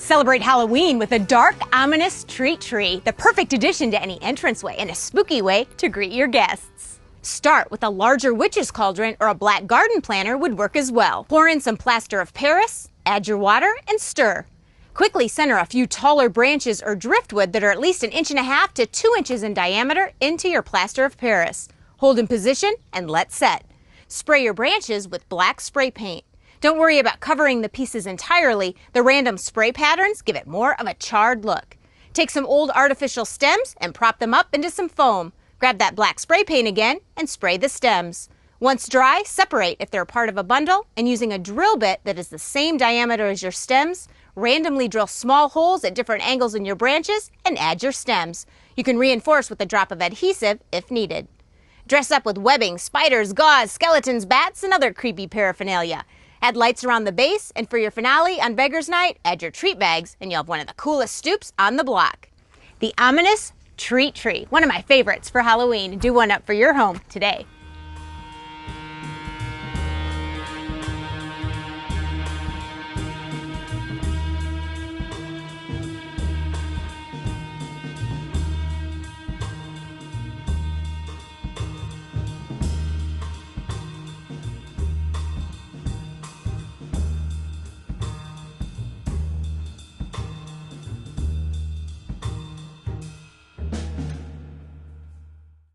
Celebrate Halloween with a dark, ominous treat tree, the perfect addition to any entranceway and a spooky way to greet your guests. Start with a larger witch's cauldron or a black garden planter would work as well. Pour in some plaster of Paris, add your water, and stir. Quickly center a few taller branches or driftwood that are at least 1.5 inches to 2 inches in diameter into your plaster of Paris. Hold in position and let set. Spray your branches with black spray paint. Don't worry about covering the pieces entirely. The random spray patterns give it more of a charred look. Take some old artificial stems and prop them up into some foam. Grab that black spray paint again and spray the stems. Once dry, separate if they're part of a bundle, and using a drill bit that is the same diameter as your stems, randomly drill small holes at different angles in your branches and add your stems. You can reinforce with a drop of adhesive if needed. Dress up with webbing, spiders, gauze, skeletons, bats, and other creepy paraphernalia. Add lights around the base, and for your finale on Beggars Night, add your treat bags, and you'll have one of the coolest stoops on the block. The ominous treat tree, one of my favorites for Halloween. Do one up for your home today.